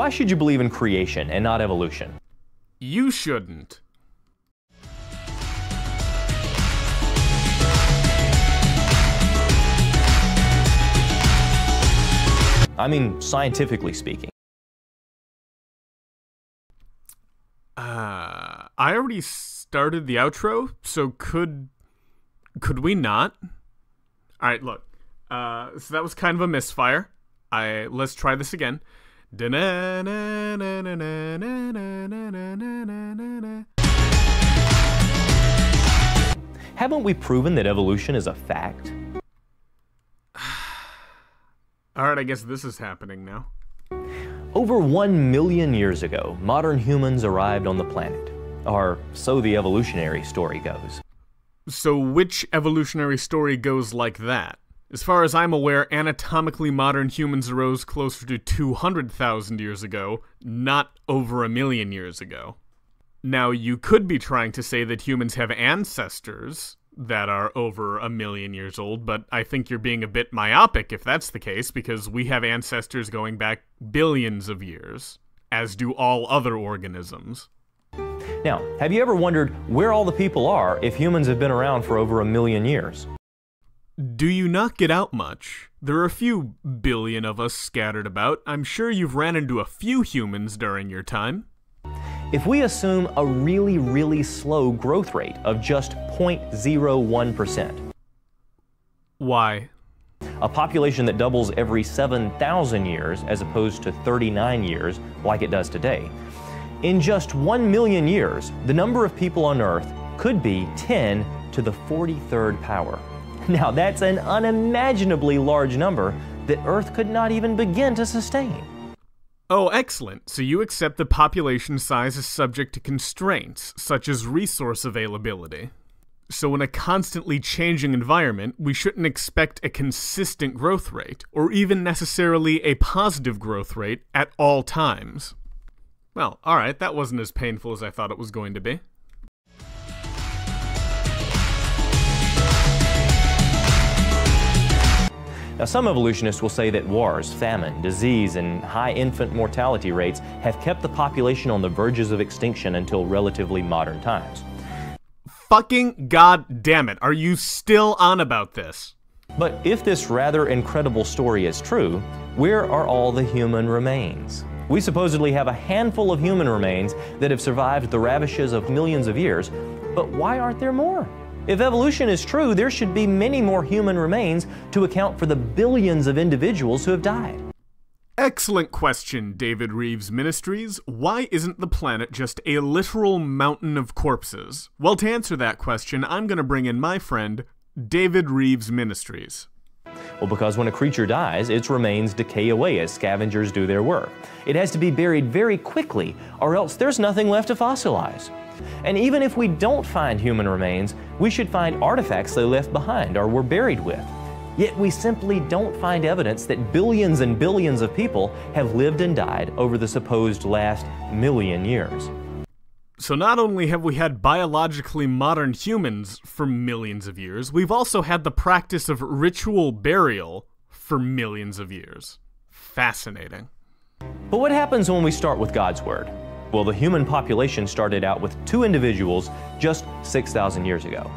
Why should you believe in creation and not evolution? You shouldn't. I mean, scientifically speaking. I already started the outro, so could we not? All right, look. So that was kind of a misfire. Let's try this again. Haven't we proven that evolution is a fact? All right, I guess this is happening now. Over 1 million years ago, modern humans arrived on the planet. Or so the evolutionary story goes. So which evolutionary story goes like that? As far as I'm aware, anatomically modern humans arose closer to 200,000 years ago, not over 1 million years ago. Now, you could be trying to say that humans have ancestors that are over 1 million years old, but I think you're being a bit myopic if that's the case, because we have ancestors going back billions of years, as do all other organisms. Now, have you ever wondered where all the people are if humans have been around for over 1 million years? Do you not get out much? There are a few billion of us scattered about. I'm sure you've ran into a few humans during your time. If we assume a really, really slow growth rate of just 0.01%. Why? A population that doubles every 7,000 years as opposed to 39 years like it does today. In just 1 million years, the number of people on Earth could be 10 to the 43rd power. Now that's an unimaginably large number that Earth could not even begin to sustain. Oh, excellent. So you accept the population size is subject to constraints, such as resource availability. So in a constantly changing environment, we shouldn't expect a consistent growth rate, or even necessarily a positive growth rate at all times. Well, alright, that wasn't as painful as I thought it was going to be. Now, some evolutionists will say that wars, famine, disease, and high infant mortality rates have kept the population on the verges of extinction until relatively modern times. Fucking goddamn it, are you still on about this? But if this rather incredible story is true, where are all the human remains? We supposedly have a handful of human remains that have survived the ravages of millions of years, but why aren't there more? If evolution is true, there should be many more human remains to account for the billions of individuals who have died. Excellent question, David Reeves Ministries. Why isn't the planet just a literal mountain of corpses? Well, to answer that question, I'm going to bring in my friend, David Reeves Ministries. Well, because when a creature dies, its remains decay away as scavengers do their work. It has to be buried very quickly, or else there's nothing left to fossilize. And even if we don't find human remains, we should find artifacts they left behind or were buried with. Yet we simply don't find evidence that billions and billions of people have lived and died over the supposed last 1 million years. So not only have we had biologically modern humans for millions of years, we've also had the practice of ritual burial for millions of years. Fascinating. But what happens when we start with God's Word? Well, the human population started out with 2 individuals just 6,000 years ago.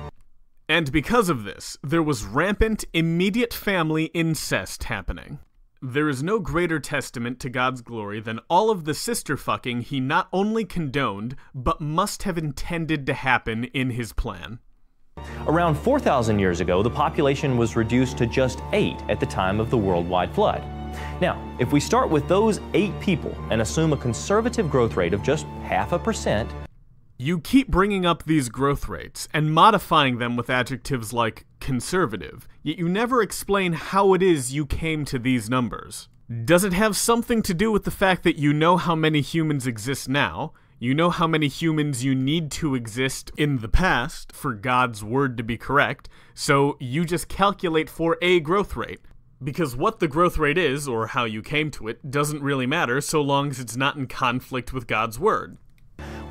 And because of this, there was rampant, immediate family incest happening. There is no greater testament to God's glory than all of the sister fucking he not only condoned, but must have intended to happen in his plan. Around 4,000 years ago, the population was reduced to just 8 at the time of the worldwide flood. Now, if we start with those 8 people and assume a conservative growth rate of just 0.5%, you keep bringing up these growth rates and modifying them with adjectives like conservative, yet you never explain how it is you came to these numbers. Does it have something to do with the fact that you know how many humans exist now, you know how many humans you need to exist in the past for God's word to be correct, so you just calculate for a growth rate? Because what the growth rate is, or how you came to it, doesn't really matter so long as it's not in conflict with God's word.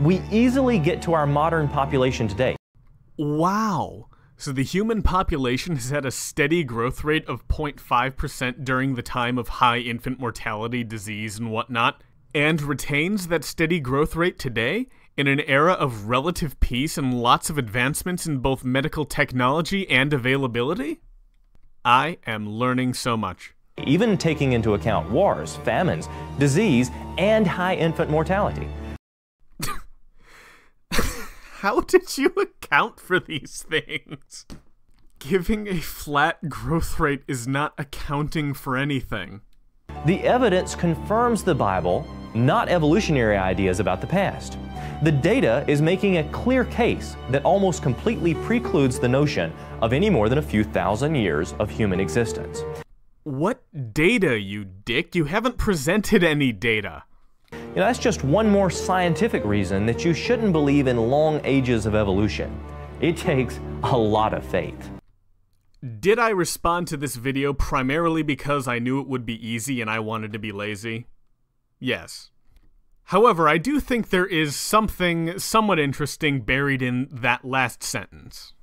We easily get to our modern population today. Wow. So the human population has had a steady growth rate of 0.5% during the time of high infant mortality, disease, and whatnot, and retains that steady growth rate today, in an era of relative peace and lots of advancements in both medical technology and availability? I am learning so much. Even taking into account wars, famines, disease, and high infant mortality. How did you account for these things? Giving a flat growth rate is not accounting for anything. The evidence confirms the Bible, not evolutionary ideas about the past. The data is making a clear case that almost completely precludes the notion of any more than a few thousand years of human existence. What data, you dick? You haven't presented any data. That's just one more scientific reason that you shouldn't believe in long ages of evolution. It takes a lot of faith. Did I respond to this video primarily because I knew it would be easy and I wanted to be lazy? Yes. However, I do think there is something somewhat interesting buried in that last sentence.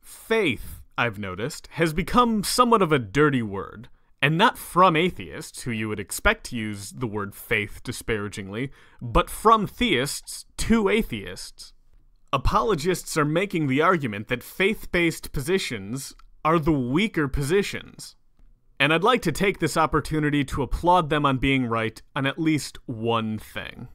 Faith, I've noticed, has become somewhat of a dirty word, and not from atheists, who you would expect to use the word faith disparagingly, but from theists to atheists. Apologists are making the argument that faith-based positions are the weaker positions. And I'd like to take this opportunity to applaud them on being right on at least one thing.